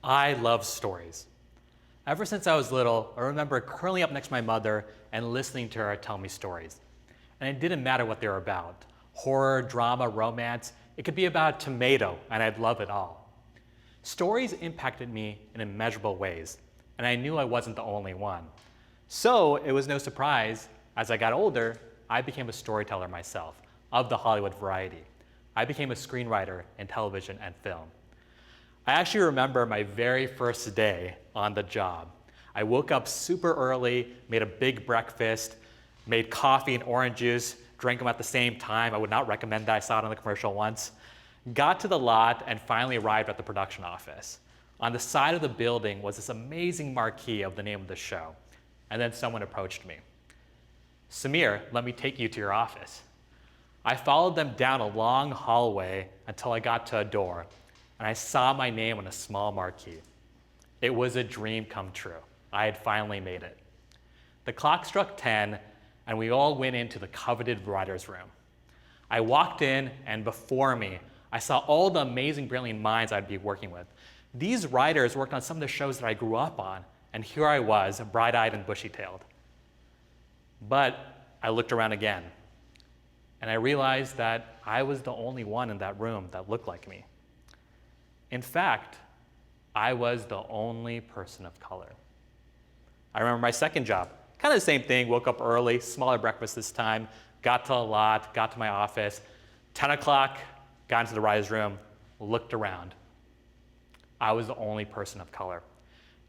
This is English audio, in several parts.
I love stories. Ever since I was little, I remember curling up next to my mother and listening to her tell me stories. And it didn't matter what they were about. Horror, drama, romance, it could be about a tomato, and I'd love it all. Stories impacted me in immeasurable ways, and I knew I wasn't the only one. So it was no surprise, as I got older, I became a storyteller myself, of the Hollywood variety. I became a screenwriter in television and film. I actually remember my very first day on the job. I woke up super early, made a big breakfast, made coffee and orange juice, drank them at the same time. I would not recommend that. I saw it on the commercial once. Got to the lot and finally arrived at the production office. On the side of the building was this amazing marquee of the name of the show. And then someone approached me. Samir, let me take you to your office. I followed them down a long hallway until I got to a door, and I saw my name on a small marquee. It was a dream come true. I had finally made it. The clock struck 10, and we all went into the coveted writer's room. I walked in, and before me, I saw all the amazing, brilliant minds I'd be working with. These writers worked on some of the shows that I grew up on, and here I was, bright-eyed and bushy-tailed. But I looked around again, and I realized that I was the only one in that room that looked like me. In fact, I was the only person of color. I remember my second job. Kind of the same thing, woke up early, smaller breakfast this time, got to a lot, got to my office. 10 o'clock, got into the writer's room, looked around. I was the only person of color.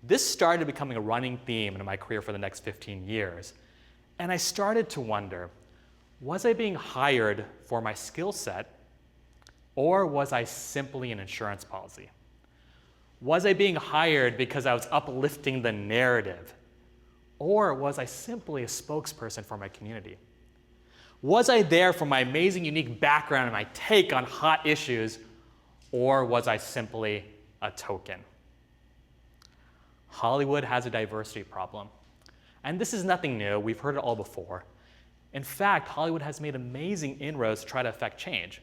This started becoming a running theme in my career for the next 15 years. And I started to wonder, was I being hired for my skill set, or was I simply an insurance policy? Was I being hired because I was uplifting the narrative, or was I simply a spokesperson for my community? Was I there for my amazing, unique background and my take on hot issues, or was I simply a token? Hollywood has a diversity problem. And this is nothing new. We've heard it all before. In fact, Hollywood has made amazing inroads to try to affect change.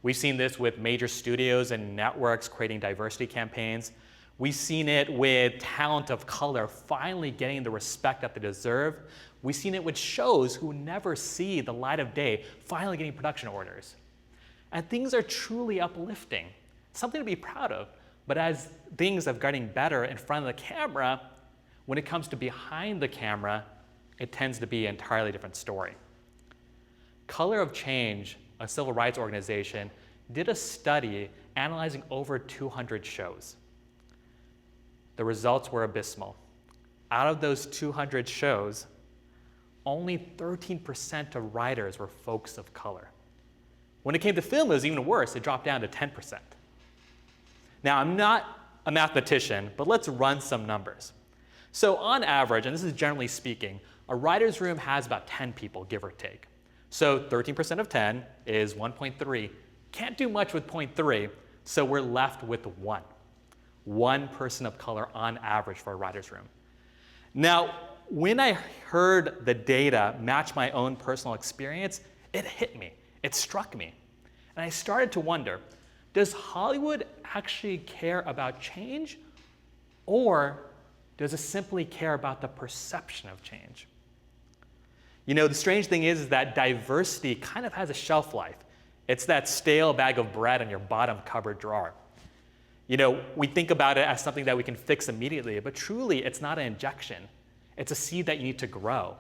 We've seen this with major studios and networks creating diversity campaigns. We've seen it with talent of color finally getting the respect that they deserve. We've seen it with shows who never see the light of day finally getting production orders. And things are truly uplifting, something to be proud of. But as things are getting better in front of the camera, when it comes to behind the camera, it tends to be an entirely different story. Color of Change, a civil rights organization, did a study analyzing over 200 shows. The results were abysmal. Out of those 200 shows, only 13% of writers were folks of color. When it came to film, it was even worse. It dropped down to 10%. Now, I'm not a mathematician, but let's run some numbers. So on average, and this is generally speaking, a writer's room has about 10 people, give or take. So 13% of 10 is 1.3. Can't do much with 0.3, so we're left with one. One person of color on average for a writer's room. Now, when I heard the data match my own personal experience, it hit me. It struck me. And I started to wonder, does Hollywood actually care about change, or does it simply care about the perception of change? You know, the strange thing is that diversity kind of has a shelf life. It's that stale bag of bread in your bottom cupboard drawer. You know, we think about it as something that we can fix immediately, but truly it's not an injection. It's a seed that you need to grow.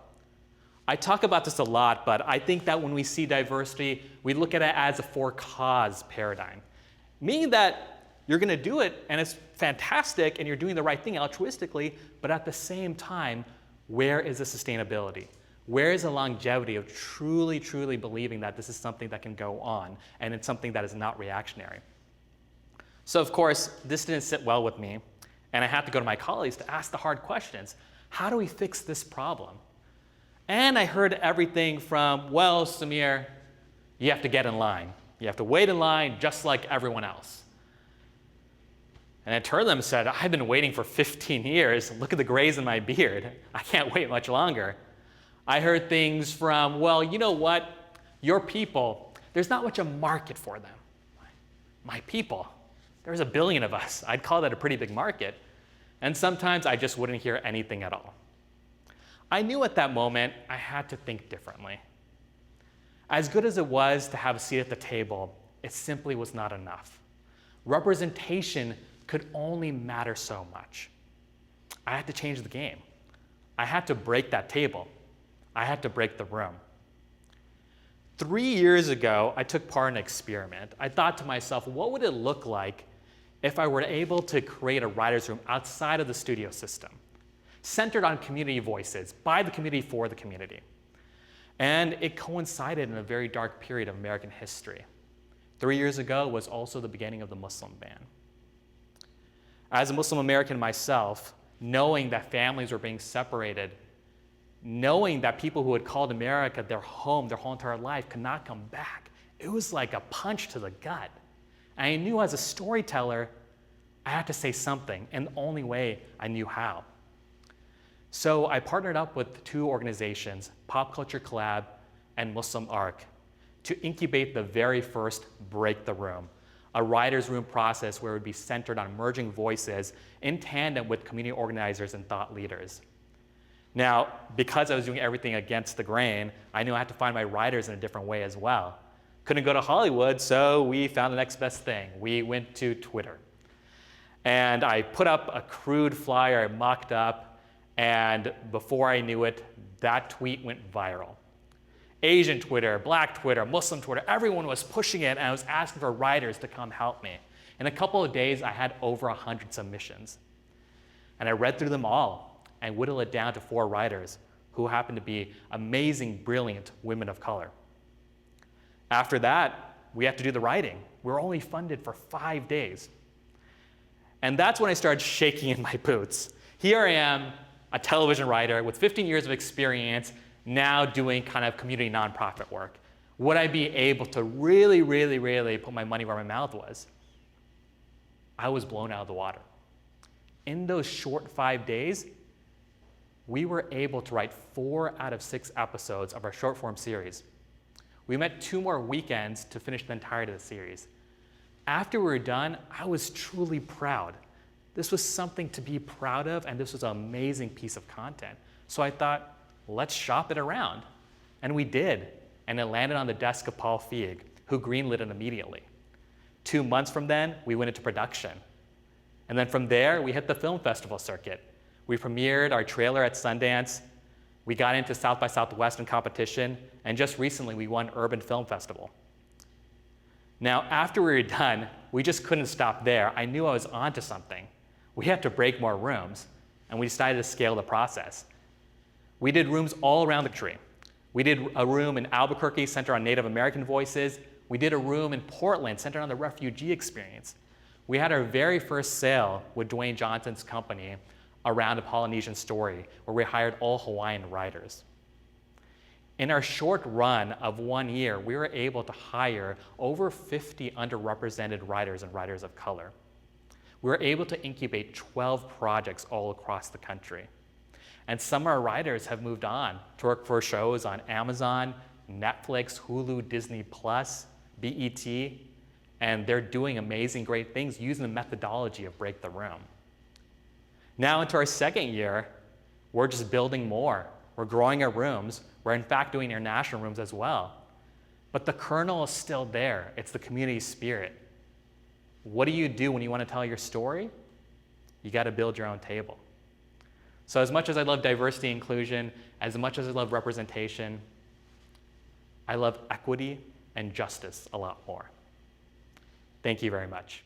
I talk about this a lot, but I think that when we see diversity, we look at it as a for-cause paradigm, meaning that you're going to do it and it's fantastic and you're doing the right thing altruistically, but at the same time, where is the sustainability? Where is the longevity of truly, truly believing that this is something that can go on and it's something that is not reactionary? So of course, this didn't sit well with me, and I had to go to my colleagues to ask the hard questions. How do we fix this problem? And I heard everything from, well, Samir, you have to get in line. You have to wait in line just like everyone else. And I turned to them and said, I've been waiting for 15 years. Look at the grays in my beard. I can't wait much longer. I heard things from, well, you know what? Your people, there's not much a market for them. My people, There was 1 billion of us. I'd call that a pretty big market. And sometimes I just wouldn't hear anything at all. I knew at that moment I had to think differently. As good as it was to have a seat at the table, it simply was not enough. Representation could only matter so much. I had to change the game. I had to break that table. I had to break the room. 3 years ago, I took part in an experiment. I thought to myself, what would it look like if I were able to create a writer's room outside of the studio system, centered on community voices, by the community, for the community? And it coincided in a very dark period of American history. 3 years ago was also the beginning of the Muslim ban. As a Muslim American myself, knowing that families were being separated, knowing that people who had called America their whole entire life could not come back, it was like a punch to the gut. And I knew as a storyteller, I had to say something, and the only way I knew how. So I partnered up with 2 organizations, Pop Culture Collab and Muslim Arc, to incubate the very first Break the Room, a writer's room process where it would be centered on merging voices in tandem with community organizers and thought leaders. Now, because I was doing everything against the grain, I knew I had to find my writers in a different way as well. Couldn't go to Hollywood, so we found the next best thing. We went to Twitter. And I put up a crude flyer I mocked up, and before I knew it, that tweet went viral. Asian Twitter, Black Twitter, Muslim Twitter, everyone was pushing it, and I was asking for writers to come help me. In a couple of days, I had over 100 submissions. And I read through them all and whittled it down to 4 writers who happened to be amazing, brilliant women of color. After that, we had to do the writing. We were only funded for 5 days. And that's when I started shaking in my boots. Here I am, a television writer with 15 years of experience, now doing kind of community nonprofit work. Would I be able to really, really, really put my money where my mouth was? I was blown out of the water. In those short 5 days, we were able to write 4 out of 6 episodes of our short form series. We met 2 more weekends to finish the entirety of the series. After we were done, I was truly proud. This was something to be proud of, and this was an amazing piece of content. So I thought, let's shop it around. And we did, and it landed on the desk of Paul Feig, who greenlit it immediately. 2 months from then, we went into production. And then from there, we hit the film festival circuit. We premiered our trailer at Sundance. We got into South by Southwest in competition, and just recently we won Urban Film Festival. Now, after we were done, we just couldn't stop there. I knew I was onto something. We had to break more rooms, and we decided to scale the process. We did rooms all around the country. We did a room in Albuquerque centered on Native American voices. We did a room in Portland centered on the refugee experience. We had our very first sale with Dwayne Johnson's company around a Polynesian story, where we hired all Hawaiian writers. In our short run of 1 year, we were able to hire over 50 underrepresented writers and writers of color. We were able to incubate 12 projects all across the country. And some of our writers have moved on to work for shows on Amazon, Netflix, Hulu, Disney+, BET, and they're doing amazing, great things using the methodology of Break the Room. Now into our 2nd year, we're just building more. We're growing our rooms. We're in fact doing international rooms as well. But the kernel is still there. It's the community spirit. What do you do when you want to tell your story? You got to build your own table. So as much as I love diversity and inclusion, as much as I love representation, I love equity and justice a lot more. Thank you very much.